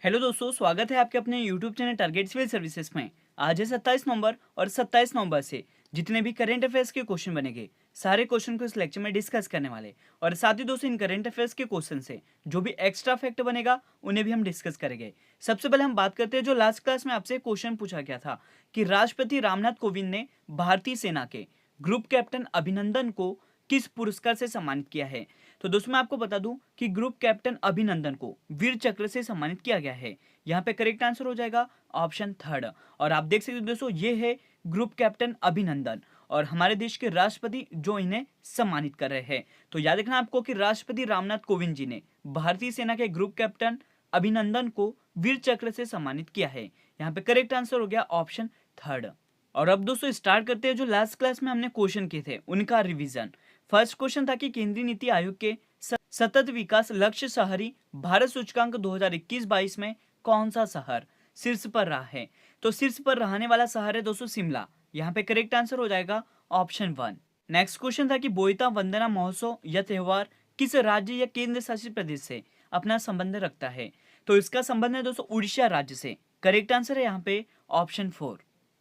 Hello दोस्तों, स्वागत है आपके अपने YouTube channel Target Civil Services में। आज है 27 नवंबर और 27 नवंबर से जितने भी करंट अफेयर्स के क्वेश्चन बनेंगे सारे क्वेश्चन को इस लेक्चर में डिस्कस करने वाले। और साथ ही दोस्तों इन करंट अफेयर्स के क्वेश्चन से जो भी एक्स्ट्रा फैक्ट बनेगा उन्हें भी हम डिस्कस करेंगे। सबसे पहले हम बात करते हैं जो लास्ट क्लास में आपसे क्वेश्चन पूछा गया था कि राष्ट्रपति रामनाथ कोविंद ने भारतीय सेना के ग्रुप कैप्टन अभिनंदन को किस पुरस्कार से सम्मानित किया है। तो दोस्तों मैं आपको बता दूं कि ग्रुप कैप्टन अभिनंदन को वीर चक्र से सम्मानित किया गया है। यहाँ पे करेक्ट आंसर हो जाएगा ऑप्शन थर्ड। और आप देख सकते हो दोस्तों ये है ग्रुप कैप्टन अभिनंदन और हमारे देश के राष्ट्रपति जो इन्हें सम्मानित कर रहे हैं। तो याद रखना आपको कि राष्ट्रपति रामनाथ कोविंद जी ने भारतीय सेना के ग्रुप कैप्टन अभिनंदन को वीर चक्र से सम्मानित किया है। यहाँ पे करेक्ट आंसर हो गया ऑप्शन थर्ड। और अब दोस्तों स्टार्ट करते हैं जो लास्ट क्लास में हमने क्वेश्चन किए थे उनका रिवीजन। फर्स्ट क्वेश्चन था कि केंद्रीय नीति आयोग के सतत विकास लक्ष्य शहरी भारत सूचकांक 2021-22 में कौन सा शहर शीर्ष पर रहा है। तो शीर्ष पर रहने वाला शहर है दोस्तों शिमला। यहाँ पे करेक्ट आंसर हो जाएगा ऑप्शन वन। नेक्स्ट क्वेश्चन था कि बोईता वंदना महोत्सव या त्योहार किस राज्य या केंद्र शासित प्रदेश से अपना संबंध रखता है। तो इसका संबंध है दोस्तों उड़ीसा राज्य से। करेक्ट आंसर है यहाँ पे ऑप्शन फोर।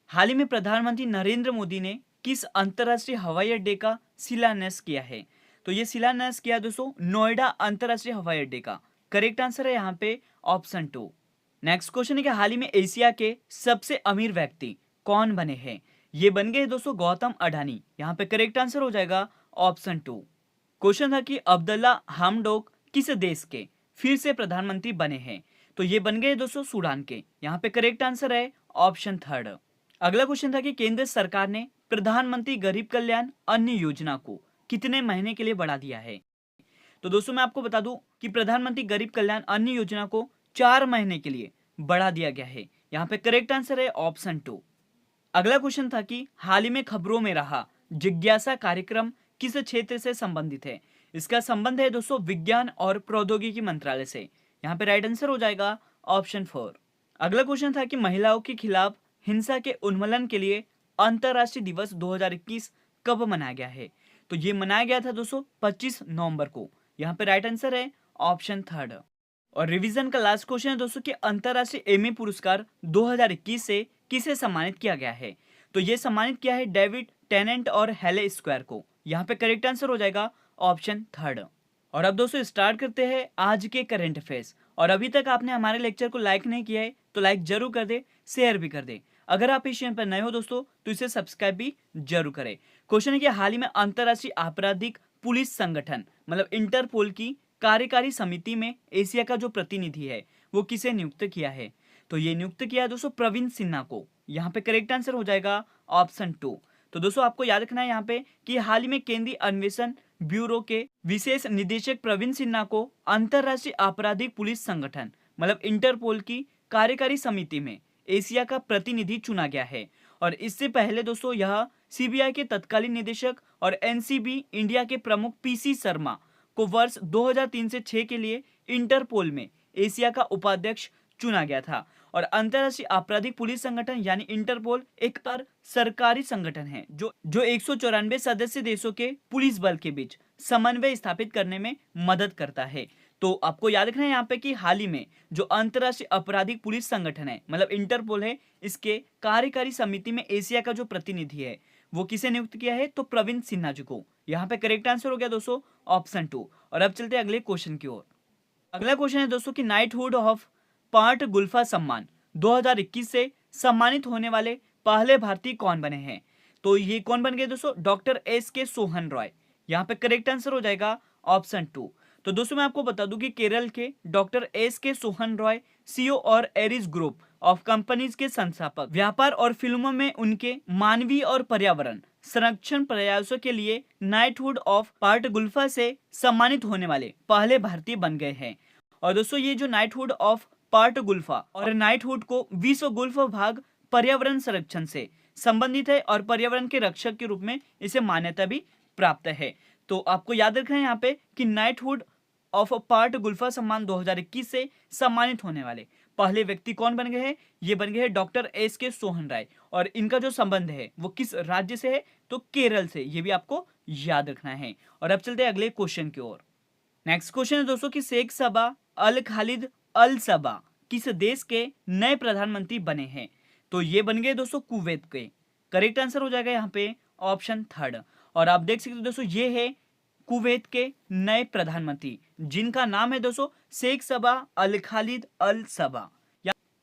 हाल ही में प्रधानमंत्री नरेंद्र मोदी ने किस अंतर्राष्ट्रीय हवाई अड्डे का शिलान्यास किया है। तो ये शिलान्यास किया दोस्तों नोएडा अंतर्राष्ट्रीय हवाई अड्डे का। करेक्ट आंसर है यहाँ पे ऑप्शन टू। नेक्स्ट क्वेश्चन है कि हाल ही में एशिया के सबसे अमीर व्यक्ति कौन बने हैं। ये बन गए दोस्तों गौतम अडानी। यहाँ पे करेक्ट आंसर हो जाएगा ऑप्शन टू। क्वेश्चन था कि अब्दुल्ला हमडोक किस देश के फिर से प्रधानमंत्री बने हैं। तो ये बन गए दोस्तों सूडान के। यहाँ पे करेक्ट आंसर है ऑप्शन थर्ड। अगला क्वेश्चन था कि केंद्र सरकार ने प्रधानमंत्री गरीब कल्याण अन्न योजना को कितने महीने के लिए बढ़ा दिया है। तो दोस्तों मैं आपको बता दूं कि प्रधानमंत्री गरीब कल्याण अन्न योजना को 4 महीने के लिए बढ़ा दिया गया है। यहाँ पे करेक्ट आंसर है ऑप्शन टू। अगला क्वेश्चन था कि हाल ही में खबरों में रहा जिज्ञासा कार्यक्रम किस क्षेत्र से संबंधित है। इसका संबंध है दोस्तों विज्ञान और प्रौद्योगिकी मंत्रालय से। यहाँ पे राइट आंसर हो जाएगा ऑप्शन फोर। अगला क्वेश्चन था कि महिलाओं के खिलाफ हिंसा के उन्मूलन के लिए अंतर्राष्ट्रीय दिवस 2021 कब मनाया गया है। तो ये मनाया गया था दोस्तों 25 नवंबर को। यहाँ पे राइट आंसर है ऑप्शन थर्ड। और रिवीजन का लास्ट क्वेश्चन है दोस्तों कि अंतर्राष्ट्रीय एमी पुरस्कार 2021 से किसे सम्मानित किया गया है। तो ये सम्मानित किया है डेविड टेनेंट और हेले स्क्वायर को। यहाँ पे करेक्ट आंसर हो जाएगा ऑप्शन थर्ड। और अब दोस्तों स्टार्ट करते हैं आज के करंट अफेयर्स। और अभी तक आपने हमारे लेक्चर को लाइक नहीं किया है तो लाइक जरूर कर दे, शेयर भी कर दे। अगर आप इस चैनल पर नए हो दोस्तों तो इसे सब्सक्राइब भी जरूर करें। क्वेश्चन है कि हाल ही में अंतर्राष्ट्रीय आपराधिक पुलिस संगठन मतलब इंटरपोल की कार्यकारी समिति में एशिया का जो प्रतिनिधि है वो किसे नियुक्त किया है। तो ये नियुक्त किया है दोस्तों प्रवीण सिन्हा को। यहाँ पे करेक्ट आंसर हो जाएगा ऑप्शन टू। तो दोस्तों आपको याद रखना है यहाँ पे कि हाल ही में केंद्रीय अन्वेषण ब्यूरो के विशेष निदेशक प्रवीण सिन्हा को अंतर्राष्ट्रीय आपराधिक पुलिस संगठन मतलब इंटरपोल की कार्यकारी समिति में एशिया का प्रतिनिधि चुना गया है। और इससे पहले दोस्तों यह सीबीआई के तत्कालीन निदेशक और एनसीबी इंडिया के प्रमुख पीसी शर्मा को वर्ष 2003 से 6 के लिए इंटरपोल में एशिया का उपाध्यक्ष चुना गया था। और अंतर्राष्ट्रीय आपराधिक पुलिस संगठन यानी इंटरपोल एक सरकारी संगठन है जो 194 सदस्य देशों के पुलिस बल के बीच समन्वय स्थापित करने में मदद करता है। तो आपको याद रखना है यहाँ पे कि हाल ही में जो अंतर्राष्ट्रीय आपराधिक पुलिस संगठन है मतलब इंटरपोल है इसके कार्यकारी समिति में एशिया का जो प्रतिनिधि है वो किसे नियुक्त किया है तो प्रवीण सिन्हा जी को। यहाँ पे करेक्ट आंसर हो गया दोस्तों ऑप्शन टू। और अब चलते हैं अगले क्वेश्चन की ओर। अगला क्वेश्चन है दोस्तों कि नाइटहुड ऑफ पार्ट गुल्फा सम्मान 2021 से सम्मानित होने वाले पहले भारतीय कौन बने हैं। तो ये कौन बन गए दोस्तों डॉक्टर एस के सोहन रॉय। यहाँ पे करेक्ट आंसर हो जाएगा ऑप्शन टू। तो दोस्तों मैं आपको बता दूं कि केरल के डॉक्टर एस के सोहन रॉय सीईओ और एरिस ग्रुप ऑफ कंपनीज के संस्थापक व्यापार और फिल्मों में उनके मानवीय और पर्यावरण संरक्षण प्रयासों के लिए नाइटहुड ऑफ पार्ट गुल्फा से सम्मानित होने वाले पहले भारतीय बन गए हैं। और दोस्तों ये जो नाइटहुड ऑफ पार्ट गुल्फा और नाइटहुड को विश्व गुल्फ भाग पर्यावरण संरक्षण से संबंधित है और पर्यावरण के रक्षक के रूप में इसे मान्यता भी प्राप्त है। तो आपको याद रखना है यहाँ पे कि नाइटहुड ऑफ पार्ट गुल्फा सम्मान 2021 से सम्मानित होने वाले पहले व्यक्ति कौन बन गए हैं। ये बन गए हैं डॉक्टर एस के सोहन राय। और इनका जो संबंध है वो किस राज्य से है तो केरल से। ये भी आपको याद रखना है। और अब चलते हैं अगले क्वेश्चन की ओर। नेक्स्ट क्वेश्चन है दोस्तों कि शेख सबा अल खालिद अल सबा किस देश के नए प्रधानमंत्री बने हैं? तो ये बन गए दोस्तों कुवैत के। करेक्ट आंसर हो जाएगा यहाँ पे ऑप्शन थर्ड। और आप देख सकते हो दोस्तों ये है कुवैत के नए प्रधानमंत्री, जिनका नाम है दोस्तों शेख सबा अल खालिद अल सबा।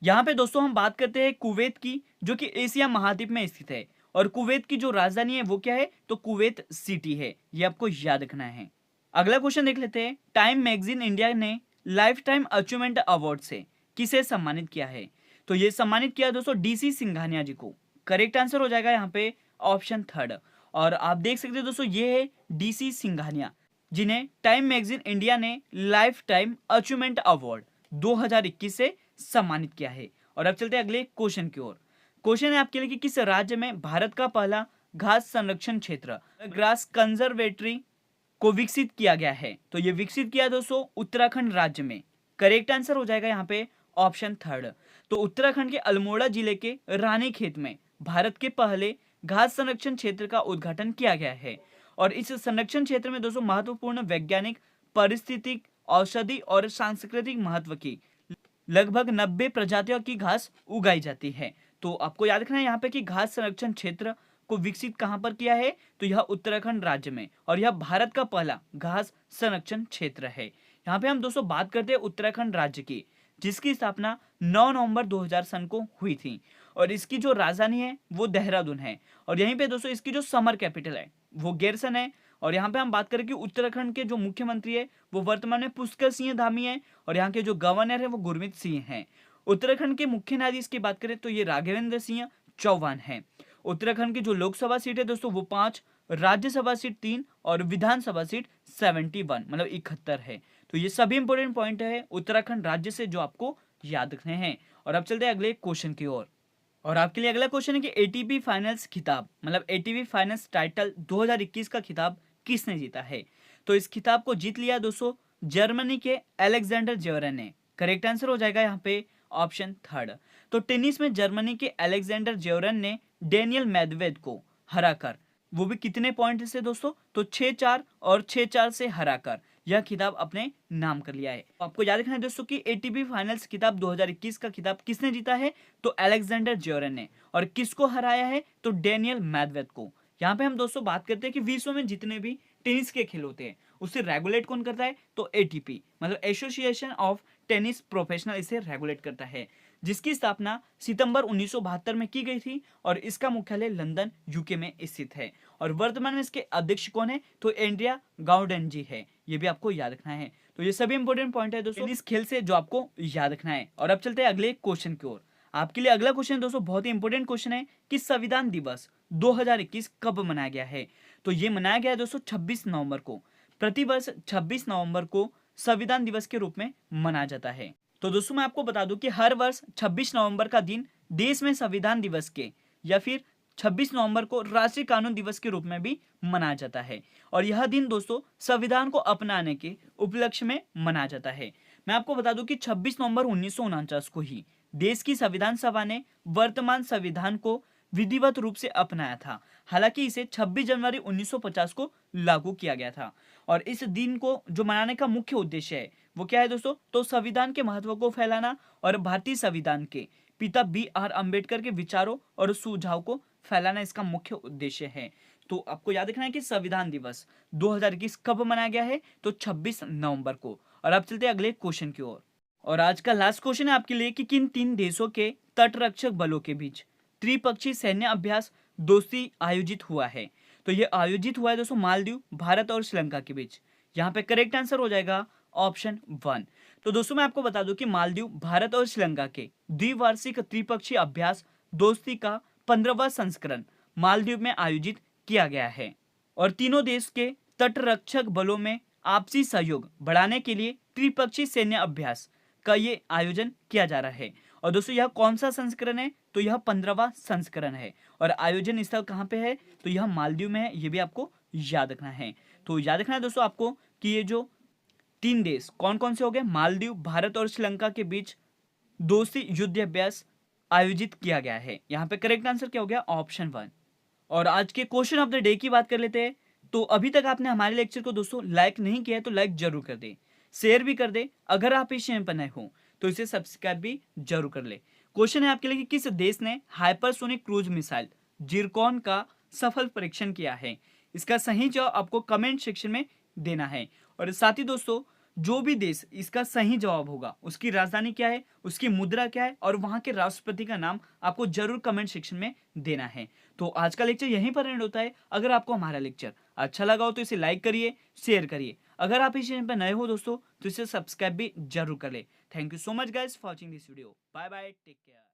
यहाँ पे दोस्तों हम बात करते हैं कुवैत की, जो कि एशिया महाद्वीप में स्थित है। और कुवैत की जो राजधानी है वो क्या है? तो कुवैत सिटी है। ये आपको याद रखना है। अगला क्वेश्चन देख लेते हैं। टाइम मैगजीन इंडिया ने लाइफ टाइम अचीवमेंट अवार्ड से किसे सम्मानित किया है? तो ये सम्मानित किया दोस्तों DC सिंघानिया जी को। करेक्ट आंसर हो जाएगा यहाँ पे ऑप्शन थर्ड। और आप देख सकते हो दोस्तों ये है DC सिंघानिया, जिन्हें टाइम मैगजीन इंडिया ने लाइफ टाइम अचीवमेंट अवार्ड 2021 से सम्मानित किया है। और अब चलते हैं अगले क्वेश्चन की ओर। क्वेश्चन है आपके लिए कि किस राज्य में भारत का पहला घास संरक्षण क्षेत्र ग्रास कंजर्वेटरी को विकसित किया गया है? तो ये विकसित किया दोस्तों उत्तराखंड राज्य में। करेक्ट आंसर हो जाएगा यहाँ पे ऑप्शन थर्ड। तो उत्तराखंड के अल्मोड़ा जिले के रानीखेत में भारत के पहले घास संरक्षण क्षेत्र का उद्घाटन किया गया है। और इस संरक्षण क्षेत्र में दोस्तों महत्वपूर्ण वैज्ञानिक, पारिस्थितिक, औषधि और सांस्कृतिक महत्व की लगभग 90 प्रजातियों की घास उगाई जाती है। तो आपको याद रखना है यहाँ पे कि घास संरक्षण क्षेत्र को विकसित कहां पर किया है? तो यह उत्तराखंड राज्य में, और यह भारत का पहला घास संरक्षण क्षेत्र है। यहाँ पे हम दोस्तों बात करते हैं उत्तराखंड राज्य की, जिसकी स्थापना 9 नवंबर 2000 सन को हुई थी। और इसकी जो राजधानी है वो देहरादून है। और यहीं पे दोस्तों इसकी जो समर कैपिटल है वो गैरसन है। और यहाँ पे हम बात करें कि उत्तराखंड के जो मुख्यमंत्री है वो वर्तमान में पुष्कर सिंह धामी है। और यहाँ के जो गवर्नर है वो गुरमीत सिंह हैं। उत्तराखंड के मुख्य न्यायाधीश की बात करें तो ये राघवेंद्र सिंह चौहान है। उत्तराखंड की जो लोकसभा सीट है दोस्तों वो 5, राज्यसभा सीट 3 और विधानसभा सीट 71 मतलब 71 है। तो ये सभी इंपॉर्टेंट पॉइंट है उत्तराखंड राज्य से जो आपको याद रखने हैं। और अब चलते हैं अगले क्वेश्चन की ओर। और आपके लिए अगला क्वेश्चन है कि ATP फाइनल्स खिताब मतलब ATP फाइनल्स टाइटल 2021 का खिताब किसने जीता है? तो इस खिताब को जीत लिया दोस्तों जर्मनी के अलेक्जेंडर ज्वेरेव ने। करेक्ट आंसर हो जाएगा यहाँ पे ऑप्शन थर्ड। तो टेनिस में जर्मनी के अलेक्जेंडर ज्वेरेव ने डेनियल मेदवेदेव को हराकर, वो भी कितने पॉइंट से दोस्तों? तो 6-4 और 6-4 से हराकर यह खिताब अपने नाम कर लिया है। आपको याद रखना है दोस्तों कि ATP फाइनल्स खिताब 2021 का खिताब किसने जीता है? तो अलेक्जेंडर ज्वेरेव ने। और किसको हराया है? तो डेनियल मेदवेदेव को। यहाँ पे हम दोस्तों बात करते हैं कि विश्व में जितने भी टेनिस के खेल होते हैं उसे रेगुलेट कौन करता है? तो ATP मतलब एसोसिएशन ऑफ टेनिस प्रोफेशनल इसे रेगुलेट करता है, जिसकी स्थापना सितंबर 1972 में की गई थी। और इसका मुख्यालय लंदन UK में स्थित है। और वर्तमान में इसके अध्यक्ष कौन है? तो एंड्रिया गाउडेन जी है। ये भी आपको याद रखना है। तो ये सभी इंपॉर्टेंट पॉइंट है दोस्तों इस खेल से जो आपको याद रखना है। और अब चलते हैं अगले क्वेश्चन की ओर। आपके लिए अगला क्वेश्चन दोस्तों बहुत ही इंपॉर्टेंट क्वेश्चन है कि संविधान दिवस 2021 कब मनाया गया है? तो ये मनाया गया है दोस्तों 26 नवंबर को। प्रतिवर्ष 26 नवंबर को संविधान दिवस के रूप में मनाया जाता है। तो दोस्तों मैं आपको बता दूं कि हर वर्ष 26 नवंबर का दिन देश में संविधान दिवस के या फिर 26 नवंबर को राष्ट्रीय कानून दिवस के रूप में भी मनाया जाता है। और यह दिन दोस्तों संविधान को अपनाने के उपलक्ष्य में मनाया जाता है। मैं आपको बता दूं कि 26 नवंबर 1949 को ही देश की संविधान सभा ने वर्तमान संविधान को विधिवत रूप से अपनाया था। हालांकि इसे 26 जनवरी 1950 को लागू किया गया था। और इस दिन को जो मनाने का मुख्य उद्देश्य है वो क्या है दोस्तों? तो संविधान के महत्व को फैलाना और भारतीय संविधान के पिता BR अम्बेडकर के विचारों और सुझाव को फैलाना इसका मुख्य उद्देश्य है। तो आपको याद रखना है कि संविधान दिवस 2021 कब मनाया गया है? तो 26 नवंबर को। और अब चलते हैं अगले क्वेश्चन की ओर। और आज का लास्ट क्वेश्चन है आपके लिए कि किन 3 देशों के तटरक्षक बलों के बीच त्रिपक्षीय सैन्य अभ्यास दोस्ती आयोजित हुआ है? तो ये आयोजित हुआ है दोस्तों मालदीव, भारत और श्रीलंका के बीच। यहाँ पे करेक्ट आंसर हो जाएगा ऑप्शन 1। तो दोस्तों मैं आपको बता दूं कि मालदीव, भारत और श्रीलंका के द्विवार्षिक त्रिपक्षीय अभ्यास दोस्ती का 15वां संस्करण मालदीव में आयोजित किया गया है। और तीनों देश के तटरक्षक बलों में आपसी सहयोग बढ़ाने के लिए त्रिपक्षीय सैन्य अभ्यास का ये आयोजन किया जा रहा है। और दोस्तों यह कौन सा संस्करण है? तो यह 15वां संस्करण है। और आयोजन स्थल कहाँ पे है? तो यह मालदीव में है। ये भी आपको याद रखना है। तो याद रखना है दोस्तों आपको कि ये जो 3 देश कौन कौन से हो गए? मालदीव, भारत और श्रीलंका के बीच दोस्ती युद्ध अभ्यास आयोजित किया गया है। यहाँ पे करेक्ट आंसर क्या हो गया? ऑप्शन 1। और आज के क्वेश्चन ऑफ द डे की बात कर लेते हैं। तो अभी तक आपने हमारे लेक्चर को दोस्तों लाइक नहीं किया है तो लाइक जरूर कर दे, शेयर भी कर दे। अगर आप इस चैनल पर नए हो तो इसे सब्सक्राइब भी जरूर कर ले। क्वेश्चन है आपके लिए कि किस देश ने हाइपरसोनिक क्रूज मिसाइल जिरकॉन का सफल परीक्षण किया है? इसका सही जवाब आपको कमेंट सेक्शन में देना है। और साथ ही दोस्तों, जो भी देश इसका सही जवाब होगा उसकी राजधानी क्या है, उसकी मुद्रा क्या है और वहां के राष्ट्रपति का नाम आपको जरूर कमेंट सेक्शन में देना है। तो आज का लेक्चर यहीं पर एंड होता है। अगर आपको हमारा लेक्चर अच्छा लगा हो तो इसे लाइक करिए, शेयर करिए। अगर आप इस चैनल पर नए हो दोस्तों तो इसे सब्सक्राइब भी जरूर कर ले। Thank you so much guys for watching this video. Bye bye, take care.